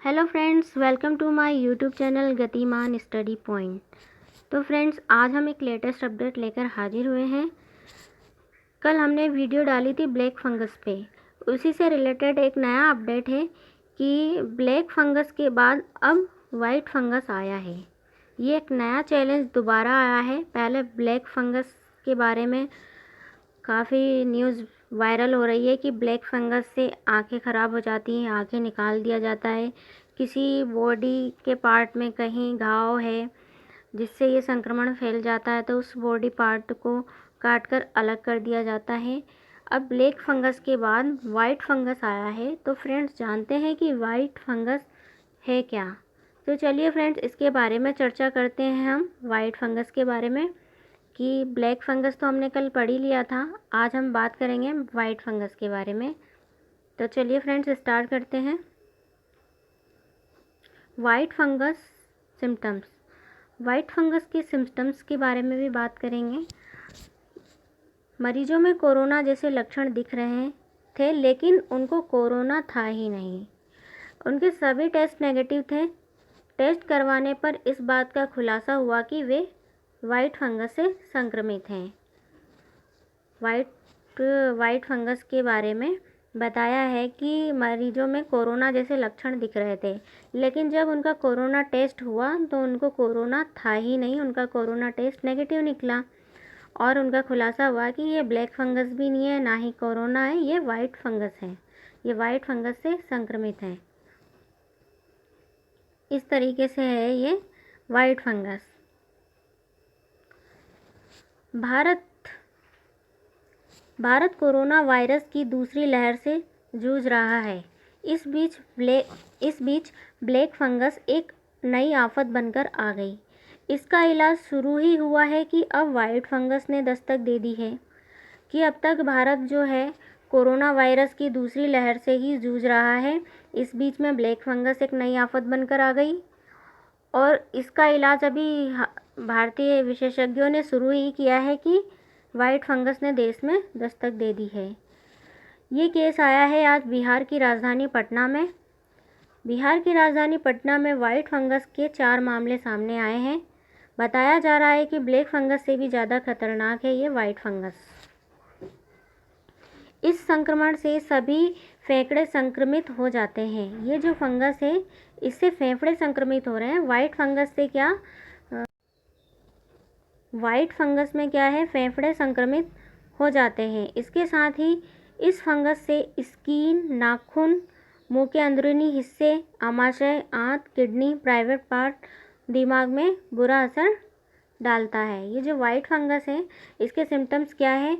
Hello friends, welcome to my YouTube channel Gatiman study point. तो friends, आज हम एक लेटेस्ट अपडेट लेकर हाजिर हुए हैं। कल हमने वीडियो डाली थी ब्लैक फंगस पे, उसी से रिलेटेड एक नया अपडेट है कि ब्लैक फंगस के बाद अब वाइट फंगस आया है। ये एक नया चैलेंज दोबारा आया है। पहले ब्लैक फंगस के बारे में काफ़ी न्यूज़ वायरल हो रही है कि ब्लैक फंगस से आंखें ख़राब हो जाती हैं, आंखें निकाल दिया जाता है। किसी बॉडी के पार्ट में कहीं घाव है जिससे ये संक्रमण फैल जाता है तो उस बॉडी पार्ट को काट कर अलग कर दिया जाता है। अब ब्लैक फंगस के बाद वाइट फंगस आया है। तो फ्रेंड्स, जानते हैं कि वाइट फंगस है क्या। तो चलिए फ्रेंड्स, इसके बारे में चर्चा करते हैं हम वाइट फंगस के बारे में। कि ब्लैक फंगस तो हमने कल पढ़ ही लिया था, आज हम बात करेंगे वाइट फंगस के बारे में। तो चलिए फ्रेंड्स, स्टार्ट करते हैं। White fungus symptoms. White fungus के सिम्टम्स के बारे में भी बात करेंगे। मरीजों में कोरोना जैसे लक्षण दिख रहे थे, लेकिन उनको कोरोना था ही नहीं। उनके सभी टेस्ट नेगेटिव थे। टेस्ट करवाने पर इस बात का खुलासा हुआ कि वे वाइट फंगस से संक्रमित हैं। वाइट फंगस के बारे में बताया है कि मरीजों में कोरोना जैसे लक्षण दिख रहे थे, लेकिन जब उनका कोरोना टेस्ट हुआ तो उनको कोरोना था ही नहीं। उनका कोरोना टेस्ट नेगेटिव निकला और उनका खुलासा हुआ कि ये ब्लैक फंगस भी नहीं है, ना ही कोरोना है, ये वाइट फंगस है। ये वाइट फंगस से संक्रमित है। इस तरीके से है ये white fungus. Bharat corona virus की दूसरी लहर से जूझ रहा है। इस बीच ब्लैक फंगस एक नई आफत बनकर आ गई। इसका इलाज शुरू ही हुआ है कि अब वाइट फंगस ने दस्तक दे दी है। कि अब तक भारत जो है कोरोना वायरस की दूसरी लहर से ही जूझ रहा है। इस बीच में ब्लैक फंगस एक नई आफत बनकर आ गई और इसका इलाज अभी भारतीय विशेषज्ञों ने शुरू ही किया है कि वाइट फंगस ने देश में दस्तक दे दी है। ये केस आया है आज बिहार की राजधानी पटना में। बिहार की राजधानी पटना में वाइट फंगस के 4 मामले सामने आए हैं। बताया जा रहा है कि ब्लैक फंगस से भी ज़्यादा खतरनाक है ये वाइट फंगस। इस संक्रमण से सभी फेफड़े संक्रमित हो जाते हैं। ये जो फंगस है, इससे फेफड़े संक्रमित हो रहे हैं। वाइट फंगस में क्या है, फेफड़े संक्रमित हो जाते हैं। इसके साथ ही इस फंगस से स्किन, नाखून, मुंह के अंदरूनी हिस्से, आमाशय, आंत, किडनी, प्राइवेट पार्ट, दिमाग में बुरा असर डालता है। ये जो वाइट फंगस है, इसके सिम्टम्स क्या है,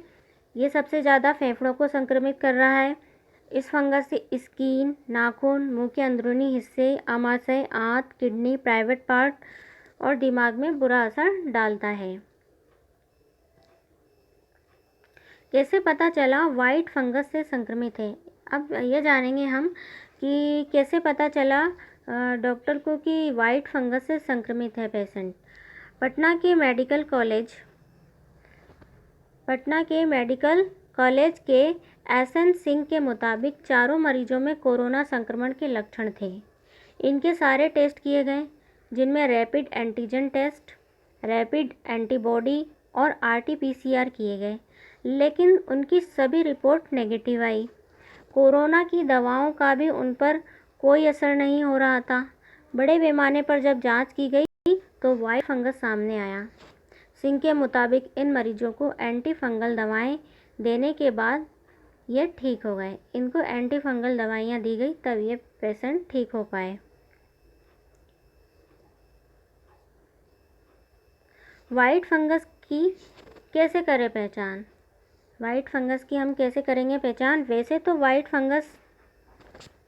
ये सबसे ज़्यादा फेफड़ों को संक्रमित कर रहा है। इस फंगस से स्किन, नाखून, मुंह के अंदरूनी हिस्से, आमाशय, आंत, किडनी, प्राइवेट पार्ट और दिमाग में बुरा असर डालता है। कैसे पता चला वाइट फंगस से संक्रमित है? अब ये जानेंगे हम कि कैसे पता चला डॉक्टर को कि वाइट फंगस से संक्रमित है पेशेंट। पटना के मेडिकल कॉलेज के एसएन सिंह के मुताबिक चारों मरीजों में कोरोना संक्रमण के लक्षण थे। इनके सारे टेस्ट किए गए, जिनमें rapid antigen test, rapid antibody और आरटी-पीसीआर किए गए, लेकिन उनकी सभी रिपोर्ट नेगेटिव आई। कोरोना की दवाओं का भी उन पर कोई असर नहीं हो रहा था। बड़े पैमाने पर जब जांच की गई तो वाइट फंगस सामने आया। सिंह के मुताबिक इन मरीजों को एंटी फंगल दवाएं देने के बाद ये ठीक हो गए। इनको एंटी फंगल दवाइयाँ दी गई, तब ये पेशेंट ठीक हो पाए। वाइट फंगस की कैसे करें पहचान? वाइट फंगस की हम कैसे करेंगे पहचान? वैसे तो वाइट फंगस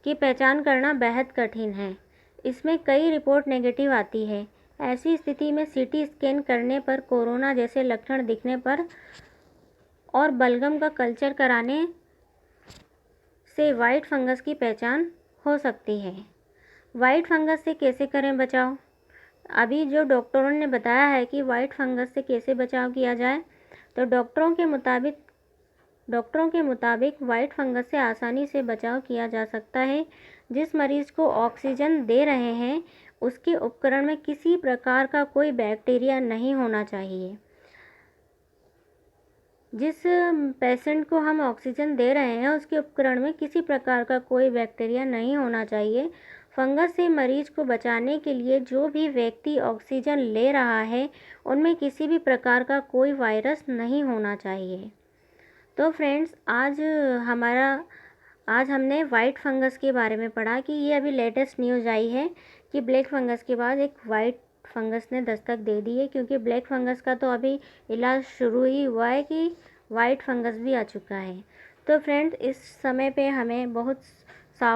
की पहचान करना बेहद कठिन है। इसमें कई रिपोर्ट नेगेटिव आती है। ऐसी स्थिति में सीटी स्कैन करने पर, कोरोना जैसे लक्षण दिखने पर और बलगम का कल्चर कराने से वाइट फंगस की पहचान हो सकती है। वाइट फंगस से कैसे करें बचाव? अभी जो डॉक्टरों ने बताया है कि वाइट फंगस से कैसे बचाव किया जाए, तो डॉक्टरों के मुताबिक वाइट फंगस से आसानी से बचाव किया जा सकता है। जिस मरीज़ को ऑक्सीजन दे रहे हैं उसके उपकरण में किसी प्रकार का कोई बैक्टीरिया नहीं होना चाहिए। जिस पेशेंट को हम ऑक्सीजन दे रहे हैं उसके उपकरण में किसी प्रकार का कोई बैक्टीरिया नहीं होना चाहिए। फंगस से मरीज को बचाने के लिए जो भी व्यक्ति ऑक्सीजन ले रहा है उनमें किसी भी प्रकार का कोई वायरस नहीं होना चाहिए। तो फ्रेंड्स, आज हमने वाइट फंगस के बारे में पढ़ा कि ये अभी लेटेस्ट न्यूज़ आई है कि ब्लैक फंगस के बाद एक वाइट फंगस ने दस्तक दे दी है, क्योंकि ब्लैक फंगस का तो अभी इलाज शुरू ही हुआ है कि वाइट फंगस भी आ चुका है। तो फ्रेंड्स, इस समय पे हमें बहुत